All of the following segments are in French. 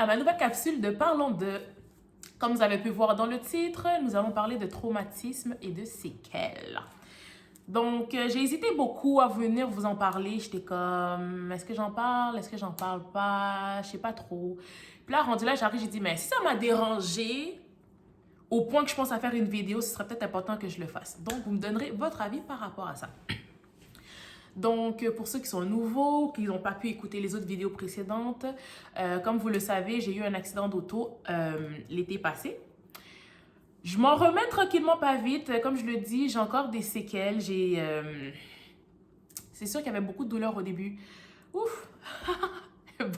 à ma nouvelle capsule de Parlons de. Comme vous avez pu voir dans le titre, nous allons parler de traumatisme et de séquelles. Donc, j'ai hésité beaucoup à venir vous en parler. J'étais comme, est-ce que j'en parle? Est-ce que j'en parle pas? Je sais pas trop. Puis là, rendu là, j'arrive, j'ai dit, mais si ça m'a dérangé au point que je pense à faire une vidéo, ce serait peut-être important que je le fasse. Donc, vous me donnerez votre avis par rapport à ça. Donc, pour ceux qui sont nouveaux, qui n'ont pas pu écouter les autres vidéos précédentes, comme vous le savez, j'ai eu un accident d'auto l'été passé. Je m'en remets tranquillement pas vite. Comme je le dis, j'ai encore des séquelles. C'est sûr qu'il y avait beaucoup de douleur au début. Ouf!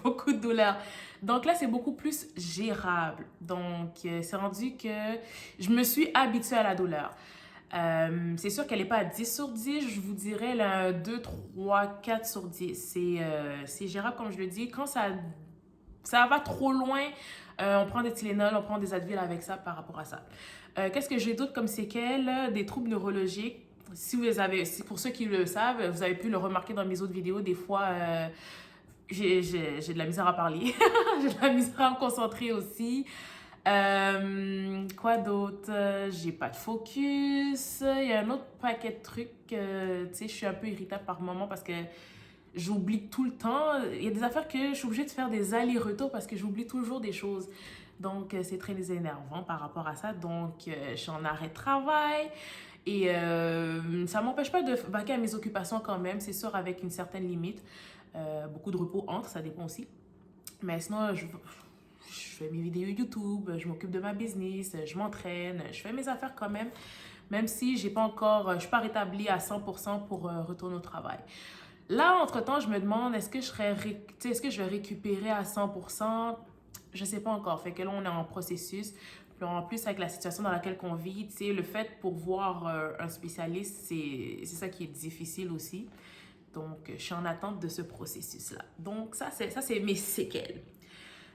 Beaucoup de douleur. Donc là, c'est beaucoup plus gérable. Donc, c'est rendu que je me suis habituée à la douleur. C'est sûr qu'elle n'est pas à 10 sur 10, je vous dirais là, un 2, 3, 4 sur 10. C'est gérable, comme je le dis. Quand ça va trop loin, on prend des Tylenol, on prend des Advil avec ça par rapport à ça. Qu'est-ce que j'ai d'autre comme séquelles? Des troubles neurologiques. Si pour ceux qui le savent, vous avez pu le remarquer dans mes autres vidéos, des fois, j'ai de la misère à parler. J'ai de la misère à me concentrer aussi. Quoi d'autre? J'ai pas de focus. Il y a un autre paquet de trucs. Tu sais, je suis un peu irritable par moment parce que j'oublie tout le temps. Il y a des affaires que je suis obligée de faire des allers-retours parce que j'oublie toujours des choses. Donc, c'est très énervant par rapport à ça. Donc, je suis en arrêt de travail. Et ça m'empêche pas de vaquer à mes occupations quand même, c'est sûr, avec une certaine limite. Beaucoup de repos entre, ça dépend aussi. Mais sinon, je fais mes vidéos YouTube, je m'occupe de ma business, je m'entraîne, je fais mes affaires quand même, même si j'ai pas encore, je suis pas rétablie à 100% pour retourner au travail. Là, entre-temps, je me demande, est-ce que je vais récupérer à 100%? Je sais pas encore. Fait que là, on est en processus. Puis en plus, avec la situation dans laquelle on vit, tu sais, le fait pour voir un spécialiste, c'est ça qui est difficile aussi. Donc, je suis en attente de ce processus-là. Donc, ça, c'est mes séquelles.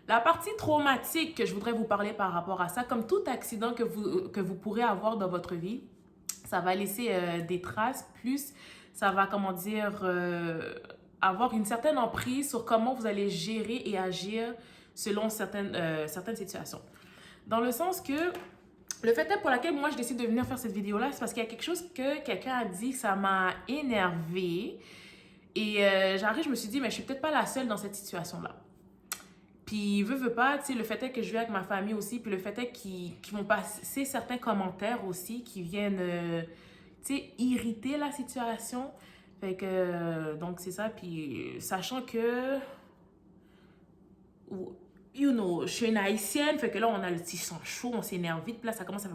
La partie traumatique que je voudrais vous parler par rapport à ça, comme tout accident que vous pourrez avoir dans votre vie, ça va laisser des traces, plus ça va, comment dire, avoir une certaine emprise sur comment vous allez gérer et agir selon certaines situations. Dans le sens que le fait est pour laquelle moi je décide de venir faire cette vidéo-là, c'est parce qu'il y a quelque chose que quelqu'un a dit que ça m'a énervée. Et j'arrive, je me suis dit, mais je suis peut-être pas la seule dans cette situation-là. Puis, veut pas, tu sais, le fait est que je vis avec ma famille aussi, puis le fait est qu'ils vont passer certains commentaires aussi qui viennent, tu sais, irriter la situation. Fait que, donc c'est ça, puis sachant que, you know, je suis une haïtienne, fait que là, on a le petit sang chaud, on s'énerve vite, puis là, ça commence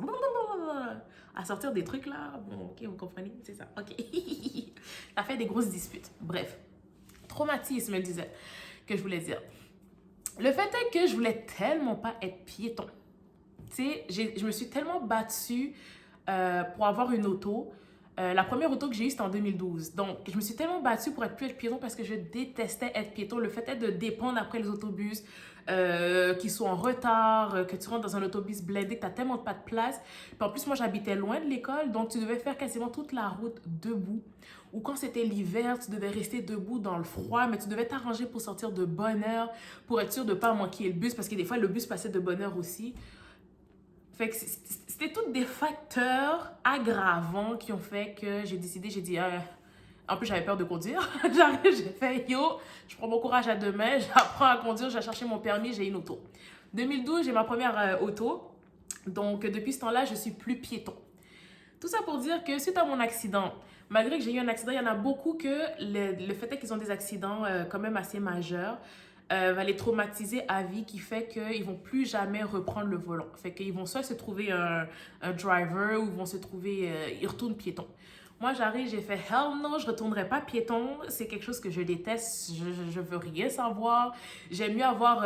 à sortir des trucs là. Bon, ok, vous comprenez, c'est ça, ok. Ça fait des grosses disputes. Bref, traumatisme, je disais, que je voulais dire. Le fait est que je voulais tellement pas être piéton. Tu sais, je me suis tellement battue pour avoir une auto. La première auto que j'ai eue, c'était en 2012. Donc, je me suis tellement battue pour être plus être piéton parce que je détestais être piéton. Le fait est de dépendre après les autobus qui sont en retard, que tu rentres dans un autobus blindé, que tu n'as tellement pas de place. Puis en plus, moi, j'habitais loin de l'école, donc tu devais faire quasiment toute la route debout. Ou quand c'était l'hiver, tu devais rester debout dans le froid, mais tu devais t'arranger pour sortir de bonne heure, pour être sûr de ne pas manquer le bus, parce que des fois, le bus passait de bonne heure aussi. Fait que c'était tous des facteurs aggravants qui ont fait que j'ai décidé, j'ai dit, en plus j'avais peur de conduire. J'arrive, j'ai fait, yo, je prends mon courage à deux mains, j'apprends à conduire, j'ai cherché mon permis, j'ai une auto. 2012, j'ai ma première auto. Donc depuis ce temps-là, je suis plus piéton. Tout ça pour dire que suite à mon accident, malgré que j'ai eu un accident, il y en a beaucoup que le fait est qu'ils ont des accidents quand même assez majeurs. Va les traumatiser à vie qui fait qu'ils vont plus jamais reprendre le volant. Fait qu'ils vont soit se trouver un driver ou ils vont se trouver, ils retournent piéton. Moi, j'arrive, j'ai fait hell no, je retournerai pas piéton. C'est quelque chose que je déteste. Je veux rien savoir. J'aime mieux avoir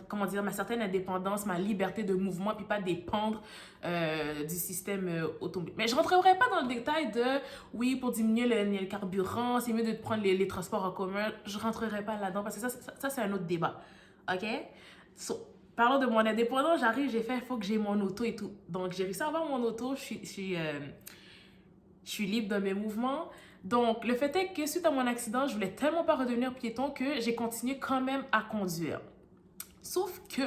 comment dire, ma certaine indépendance, ma liberté de mouvement, puis pas dépendre du système automobile. Mais je rentrerai pas dans le détail de oui, pour diminuer le carburant, c'est mieux de prendre les transports en commun. Je rentrerai pas là-dedans parce que ça c'est un autre débat. OK? So, parlons de mon indépendance, j'arrive, j'ai fait, il faut que j'ai mon auto et tout. Donc, j'ai réussi à avoir mon auto, je suis libre dans mes mouvements. Donc, le fait est que suite à mon accident, je voulais tellement pas redevenir piéton que j'ai continué quand même à conduire. Sauf que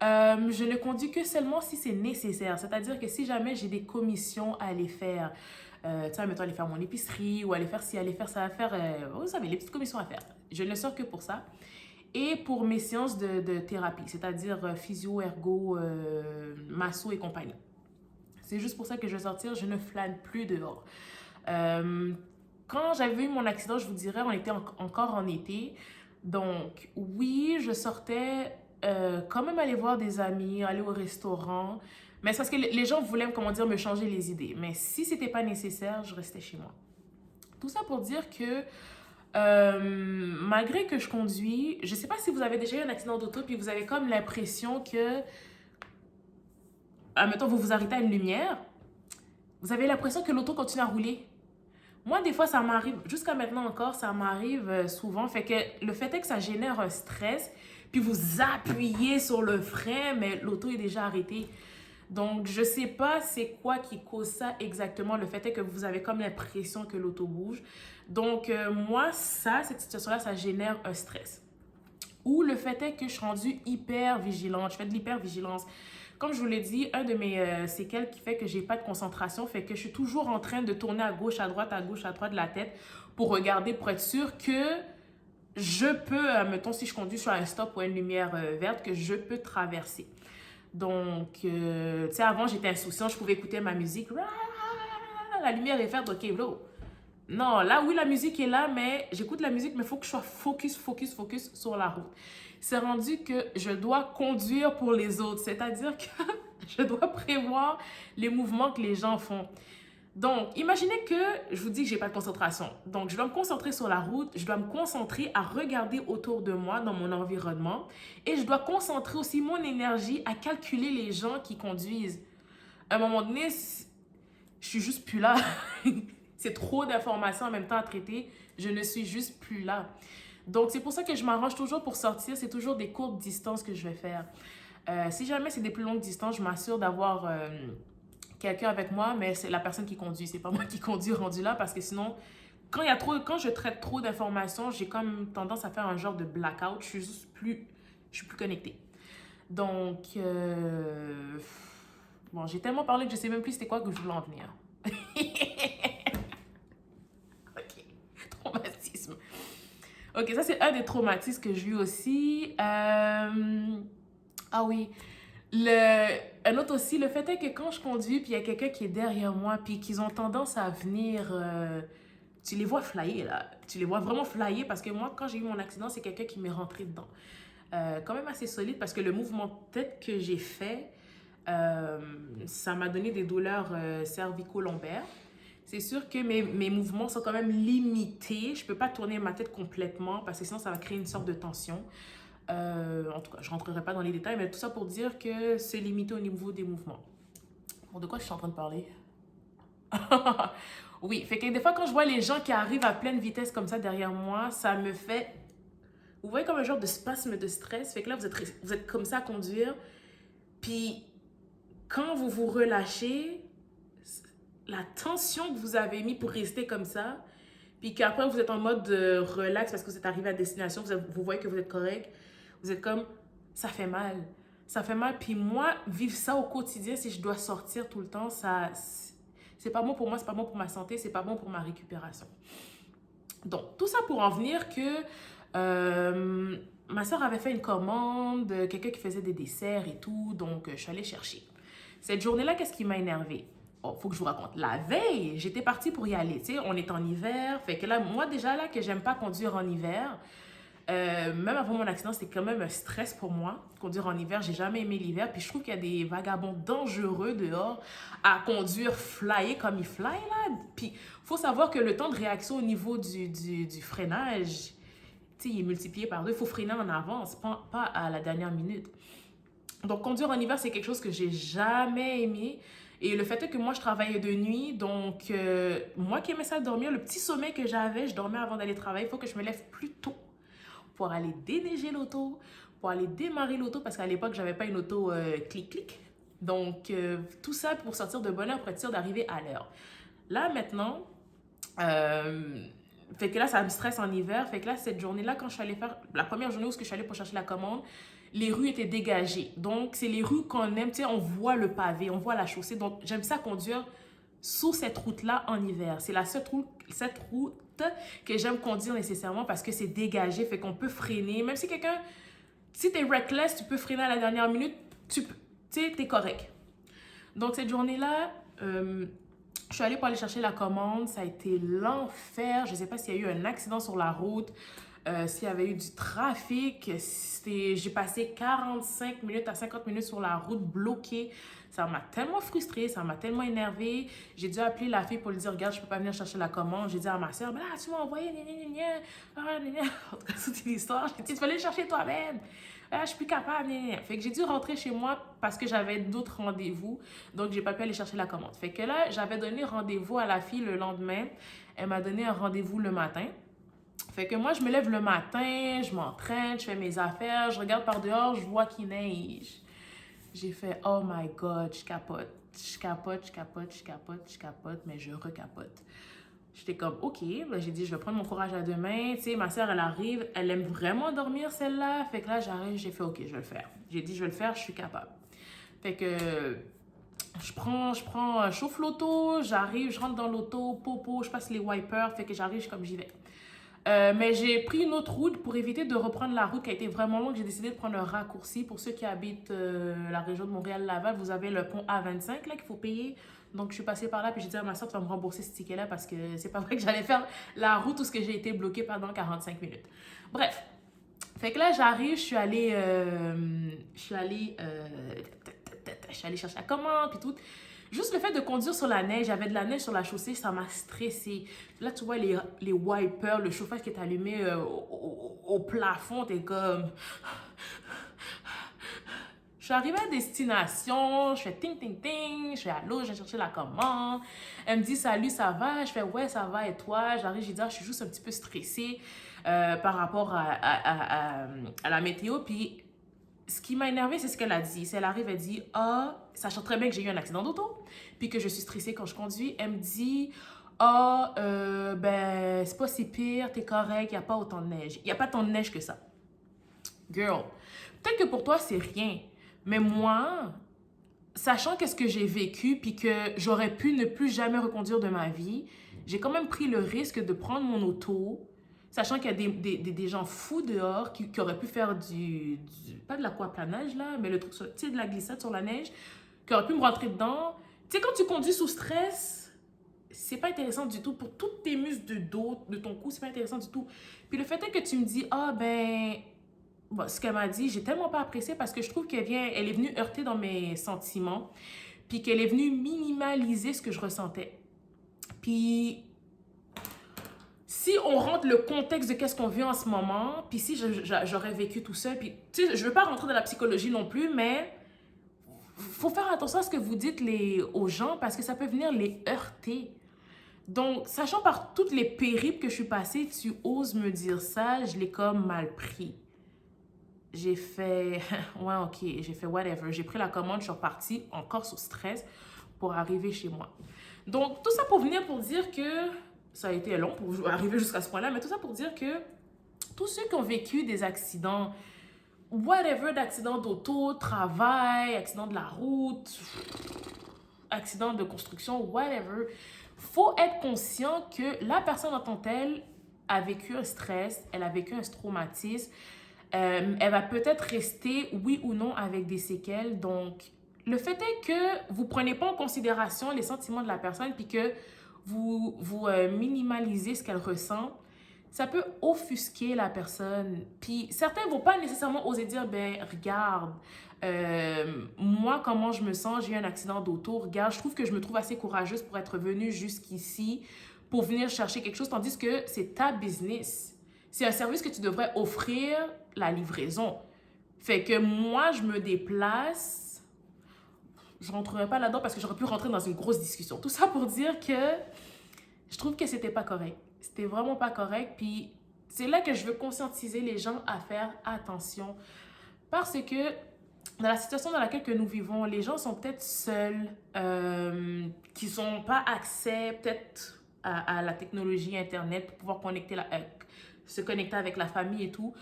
je ne conduis que seulement si c'est nécessaire. C'est-à-dire que si jamais j'ai des commissions à aller faire, tu sais, mettons aller faire mon épicerie ou aller faire ci, aller faire ça, à faire, vous savez, les petites commissions à faire. Je ne sors que pour ça. Et pour mes séances de thérapie, c'est-à-dire physio, ergo, masso et compagnie. C'est juste pour ça que je vais sortir, je ne flâne plus dehors. Quand j'avais eu mon accident, je vous dirais, on était encore en été. Donc, oui, je sortais quand même aller voir des amis, aller au restaurant. Mais c'est parce que les gens voulaient, comment dire, me changer les idées. Mais si c'était pas nécessaire, je restais chez moi. Tout ça pour dire que malgré que je conduis, je sais pas si vous avez déjà eu un accident d'auto puis vous avez comme l'impression que, admettons, vous vous arrêtez à une lumière, vous avez l'impression que l'auto continue à rouler. Moi, des fois, ça m'arrive, jusqu'à maintenant encore, ça m'arrive souvent. Fait que le fait est que ça génère un stress, puis vous appuyez sur le frein, mais l'auto est déjà arrêtée. Donc, je sais pas c'est quoi qui cause ça exactement. Le fait est que vous avez comme l'impression que l'auto bouge. Donc, moi, cette situation-là, ça génère un stress. Ou le fait est que je suis rendue hyper vigilante. Je fais de l'hyper-vigilance. Comme je vous l'ai dit, un de mes séquelles qui fait que j'ai pas de concentration fait que je suis toujours en train de tourner à gauche, à droite de la tête pour regarder, pour être sûre que je peux, mettons, si je conduis sur un stop ou une lumière verte, que je peux traverser. Donc, tu sais, avant, j'étais insouciante, je pouvais écouter ma musique. La lumière est verte, ok, bro. Non, là, oui, la musique est là, mais j'écoute la musique, mais il faut que je sois focus sur la route. C'est rendu que je dois conduire pour les autres, c'est-à-dire que je dois prévoir les mouvements que les gens font. Donc, imaginez que je vous dis que j'ai pas de concentration. Donc, je dois me concentrer sur la route, je dois me concentrer à regarder autour de moi, dans mon environnement, et je dois concentrer aussi mon énergie à calculer les gens qui conduisent. À un moment donné, je suis juste plus là. C'est trop d'informations en même temps à traiter. Je ne suis juste plus là. Donc, c'est pour ça que je m'arrange toujours pour sortir. C'est toujours des courtes distances que je vais faire. Si jamais c'est des plus longues distances, je m'assure d'avoir quelqu'un avec moi, mais c'est la personne qui conduit. C'est pas moi qui conduis rendu là parce que sinon, quand je traite trop d'informations, j'ai comme tendance à faire un genre de blackout. Je suis plus connectée. Donc, bon, j'ai tellement parlé que je sais même plus c'était quoi que je voulais en venir. Ok, traumatisme. Ok, ça c'est un des traumatismes que j'ai eu aussi. Ah oui, un autre aussi, le fait est que quand je conduis, puis il y a quelqu'un qui est derrière moi, puis qu'ils ont tendance à venir, tu les vois flyer là, tu les vois vraiment flyer parce que moi, quand j'ai eu mon accident, c'est quelqu'un qui m'est rentré dedans. Quand même assez solide parce que le mouvement de tête que j'ai fait, ça m'a donné des douleurs cervico-lombaires. C'est sûr que mes mouvements sont quand même limités. Je ne peux pas tourner ma tête complètement parce que sinon ça va créer une sorte de tension. En tout cas, je ne rentrerai pas dans les détails, mais tout ça pour dire que c'est limité au niveau des mouvements. Bon, de quoi je suis en train de parler? Oui, fait que des fois quand je vois les gens qui arrivent à pleine vitesse comme ça derrière moi, ça me fait... Vous voyez comme un genre de spasme de stress. Fait que là, vous êtes comme ça à conduire. Puis quand vous vous relâchez, la tension que vous avez mis pour rester comme ça, puis qu'après vous êtes en mode relax parce que vous êtes arrivé à destination, vous voyez que vous êtes correct, vous êtes comme, ça fait mal. Ça fait mal. Puis moi, vivre ça au quotidien, si je dois sortir tout le temps, c'est pas bon pour moi, c'est pas bon pour ma santé, c'est pas bon pour ma récupération. Donc, tout ça pour en venir que ma soeur avait fait une commande, quelqu'un qui faisait des desserts et tout, donc je suis allée chercher. Cette journée-là, qu'est-ce qui m'a énervée? Oh, faut que je vous raconte. La veille, j'étais partie pour y aller. Tu sais, on est en hiver. Fait que là, moi, déjà, là, que j'aime pas conduire en hiver, même avant mon accident, c'était quand même un stress pour moi. Conduire en hiver, j'ai jamais aimé l'hiver. Puis je trouve qu'il y a des vagabonds dangereux dehors à conduire flyer comme ils fly, là. Puis faut savoir que le temps de réaction au niveau du freinage, tu sais, il est multiplié par deux. Il faut freiner en avance, pas à la dernière minute. Donc, conduire en hiver, c'est quelque chose que j'ai jamais aimé. Et le fait est que moi, je travaillais de nuit. Donc, moi qui aimais ça dormir, le petit sommeil que j'avais, je dormais avant d'aller travailler. Il faut que je me lève plus tôt pour aller déneiger l'auto, pour aller démarrer l'auto, parce qu'à l'époque, j'avais pas une auto clic-clic. Donc, tout ça pour sortir de bonne heure, pour être sûr d'arriver à l'heure. Là, maintenant, fait que là, ça me stresse en hiver. Fait que là, cette journée-là, quand je suis allée faire la première journée où je suis allée pour chercher la commande, les rues étaient dégagées. Donc, c'est les rues qu'on aime, tu sais, on voit le pavé, on voit la chaussée. Donc, j'aime ça conduire sur cette route-là en hiver. C'est la cette route que j'aime conduire nécessairement parce que c'est dégagé, fait qu'on peut freiner. Même si quelqu'un, si t'es reckless, tu peux freiner à la dernière minute, tu sais, t'es correct. Donc, cette journée-là, je suis allée pour aller chercher la commande. Ça a été l'enfer. Je ne sais pas s'il y a eu un accident sur la route, s'il y avait eu du trafic. J'ai passé 45 minutes à 50 minutes sur la route bloquée. Ça m'a tellement frustrée, ça m'a tellement énervée. J'ai dû appeler la fille pour lui dire, regarde, je ne peux pas venir chercher la commande. J'ai dit à ma soeur, ben là, tu m'as envoyé, en tout cas, c'est une histoire. J'ai dit, tu vas aller le chercher toi-même. Ah, je suis plus capable. Fait que j'ai dû rentrer chez moi parce que j'avais d'autres rendez-vous. Donc, j'ai pas pu aller chercher la commande. Fait que là, j'avais donné rendez-vous à la fille le lendemain. Elle m'a donné un rendez-vous le matin. Fait que moi, je me lève le matin, je m'entraîne, je fais mes affaires, je regarde par dehors, je vois qu'il neige. J'ai fait, oh my God, je capote. Je capote, mais je recapote. J'étais comme, OK, ben j'ai dit, je vais prendre mon courage à deux mains. Tu sais, ma soeur, elle arrive, elle aime vraiment dormir, celle-là. Fait que là, j'arrive, j'ai fait, OK, je vais le faire. J'ai dit, je vais le faire, je suis capable. Fait que je chauffe l'auto, j'arrive, je rentre dans l'auto, popo, je passe les wipers. Fait que j'arrive, je suis comme, j'y vais. Mais j'ai pris une autre route pour éviter de reprendre la route qui a été vraiment longue. J'ai décidé de prendre un raccourci. Pour ceux qui habitent la région de Montréal-Laval, vous avez le pont A25 là qu'il faut payer. Donc, je suis passée par là, puis j'ai dit à ma soeur, tu vas me rembourser ce ticket-là parce que c'est pas vrai que j'allais faire la route où j'ai été bloquée pendant 45 minutes. Bref. Fait que là, j'arrive, je suis allée chercher la commande, puis tout. Juste le fait de conduire sur la neige, j'avais de la neige sur la chaussée, ça m'a stressée. Là, tu vois les wipers, le chauffage qui est allumé au plafond, t'es comme... Je suis arrivée à destination, je fais ting ting ting, je fais allô, je vais chercher la commande. Elle me dit salut, ça va? Je fais ouais, ça va et toi? J'arrive, j'ai dit je suis juste un petit peu stressée par rapport à la météo. Puis ce qui m'a énervée, c'est ce qu'elle a dit. Si elle arrive, elle dit sachant très bien que j'ai eu un accident d'auto, puis que je suis stressée quand je conduis, elle me dit ben c'est pas si pire, t'es correct, y a pas autant de neige. Y a pas tant de neige que ça. Girl, peut-être que pour toi c'est rien. Mais moi, sachant qu'est-ce que j'ai vécu puis que j'aurais pu ne plus jamais reconduire de ma vie, j'ai quand même pris le risque de prendre mon auto, sachant qu'il y a des gens fous dehors qui auraient pu faire pas de l'aquaplanage là, mais le truc, tu sais, de la glissade sur la neige, qui auraient pu me rentrer dedans. Tu sais, quand tu conduis sous stress, c'est pas intéressant du tout. Pour tous tes muscles de dos, de ton cou, c'est pas intéressant du tout. Puis le fait est que tu me dis, bon, ce qu'elle m'a dit, j'ai tellement pas apprécié parce que je trouve elle est venue heurter dans mes sentiments, puis qu'elle est venue minimaliser ce que je ressentais. Puis, si on rentre le contexte de qu'est-ce qu'on vit en ce moment, puis si j'aurais vécu tout ça, puis tu sais, je veux pas rentrer dans la psychologie non plus, mais faut faire attention à ce que vous dites aux gens parce que ça peut venir les heurter. Donc, sachant par toutes les périples que je suis passée, tu oses me dire ça, je l'ai comme mal pris. J'ai fait, ouais, ok, j'ai fait whatever. J'ai pris la commande, je suis repartie encore sous stress pour arriver chez moi. Donc, tout ça pour venir pour dire que ça a été long pour arriver jusqu'à ce point-là, mais tout ça pour dire que tous ceux qui ont vécu des accidents, whatever, d'accidents d'auto, travail, accidents de la route, accidents de construction, whatever, faut être conscient que la personne en tant que telle a vécu un stress, elle a vécu un traumatisme. Elle va peut-être rester, oui ou non, avec des séquelles. Donc, le fait est que vous ne prenez pas en considération les sentiments de la personne puis que vous minimalisez ce qu'elle ressent. Ça peut offusquer la personne. Puis, certains ne vont pas nécessairement oser dire, ben, regarde, moi, comment je me sens, j'ai eu un accident d'auto, regarde, je trouve que je me trouve assez courageuse pour être venue jusqu'ici, pour venir chercher quelque chose, tandis que c'est ta business. C'est un service que tu devrais offrir, la livraison. Fait que moi, je me déplace. Je rentrerai pas là-dedans parce que j'aurais pu rentrer dans une grosse discussion. Tout ça pour dire que je trouve que c'était pas correct. C'était vraiment pas correct. Puis c'est là que je veux conscientiser les gens à faire attention. Parce que dans la situation dans laquelle que nous vivons, les gens sont peut-être seuls, qui n'ont pas accès peut-être à la technologie Internet pour pouvoir se connecter avec la famille et tout.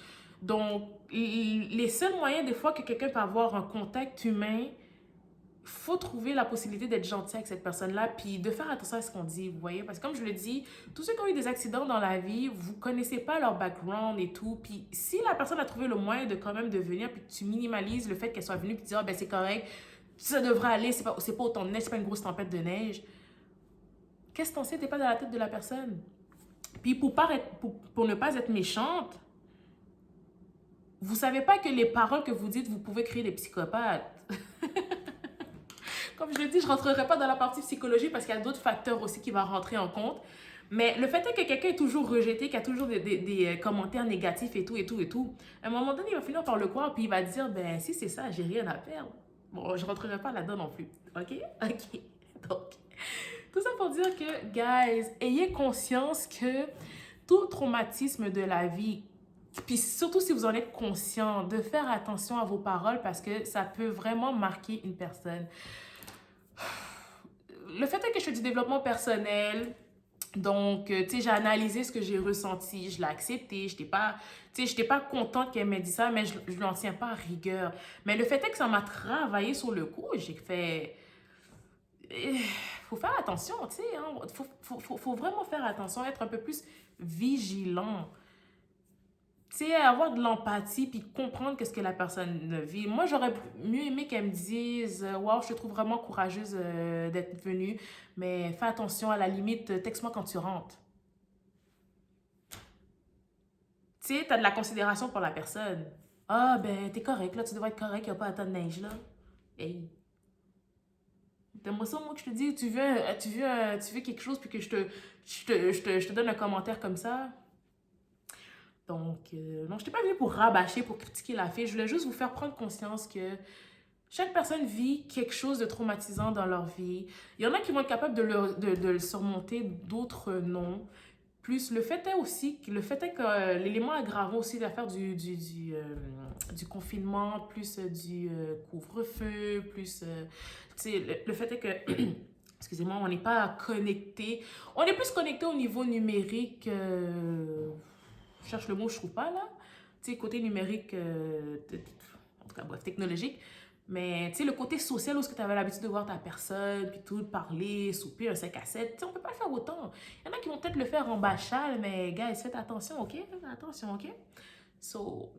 Donc, les seuls moyens des fois que quelqu'un peut avoir un contact humain, faut trouver la possibilité d'être gentil avec cette personne-là, puis de faire attention à ce qu'on dit, vous voyez? Parce que comme je le dis, tous ceux qui ont eu des accidents dans la vie, vous connaissez pas leur background et tout, puis si la personne a trouvé le moyen de quand même de venir, puis que tu minimalises le fait qu'elle soit venue, puis tu dis, ah ben c'est correct, ça devrait aller, c'est pas autant de neige, c'est pas une grosse tempête de neige. Qu'est-ce que t'en sais? T'es pas dans la tête de la personne. Puis pour ne pas être méchante, vous savez pas que les paroles que vous dites, vous pouvez créer des psychopathes. Comme je le dis, je ne rentrerai pas dans la partie psychologie parce qu'il y a d'autres facteurs aussi qui vont rentrer en compte. Mais le fait est que quelqu'un est toujours rejeté, qu'il y a toujours des commentaires négatifs et tout, et tout, et tout. À un moment donné, il va finir par le croire, puis il va dire, ben si c'est ça, j'ai rien à perdre. Bon, je ne rentrerai pas là-dedans non plus. OK? OK. Donc, tout ça pour dire que, guys, ayez conscience que tout traumatisme de la vie, puis surtout si vous en êtes conscient, de faire attention à vos paroles parce que ça peut vraiment marquer une personne. Le fait est que je fais du développement personnel, donc, tu sais, j'ai analysé ce que j'ai ressenti, je l'ai accepté, je n'étais pas contente qu'elle m'ait dit ça, mais je ne l'en tiens pas à rigueur. Mais le fait est que ça m'a travaillé sur le coup, j'ai fait... Faut faire attention, tu sais, hein? Faut vraiment faire attention, être un peu plus vigilant. Tu sais, avoir de l'empathie puis comprendre qu'est-ce que la personne vit. Moi, j'aurais mieux aimé qu'elle me dise waouh, je te trouve vraiment courageuse d'être venue, mais fais attention, à la limite, texte-moi quand tu rentres. Tu sais, t'as de la considération pour la personne. Ah, ben, t'es correct, là, tu devrais être correct, il n'y a pas à de neige, là. Hey. T'aimerais ça, moi, que je te dis, tu veux quelque chose puis que je te donne un commentaire comme ça? Donc, non, je n'étais pas venue pour rabâcher, pour critiquer la fille. Je voulais juste vous faire prendre conscience que chaque personne vit quelque chose de traumatisant dans leur vie. Il y en a qui vont être capables de le surmonter, d'autres non. Plus, le fait est que l'élément aggravant aussi de l'affaire du confinement, plus du couvre-feu, plus, tu sais, le fait est que, excusez-moi, on n'est pas connecté. On est plus connecté au niveau numérique, je cherche le mot, je trouve pas là. Tu sais, côté numérique, en tout cas, bref, technologique. Mais tu sais, le côté social où tu avais l'habitude de voir ta personne, puis tout, parler, souper, un 5 à 7, tu sais, on peut pas le faire autant. Il y en a qui vont peut-être le faire en bachal, mais guys, faites attention, ok? Faites attention, ok? So,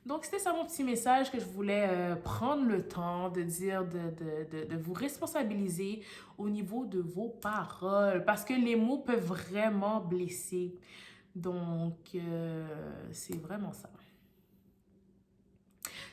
donc, c'était ça mon petit message que je voulais prendre le temps de dire, de vous responsabiliser au niveau de vos paroles, parce que les mots peuvent vraiment blesser. Donc, c'est vraiment ça.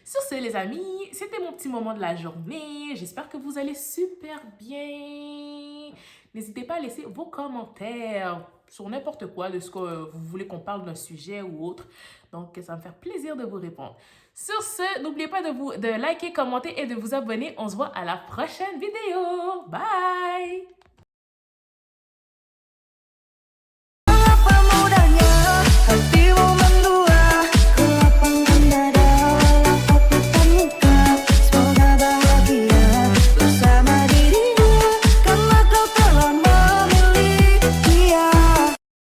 Sur ce, les amis, c'était mon petit moment de la journée. J'espère que vous allez super bien. N'hésitez pas à laisser vos commentaires sur n'importe quoi, de ce que vous voulez qu'on parle d'un sujet ou autre. Donc, ça va me faire plaisir de vous répondre. Sur ce, n'oubliez pas de liker, commenter et de vous abonner. On se voit à la prochaine vidéo. Bye!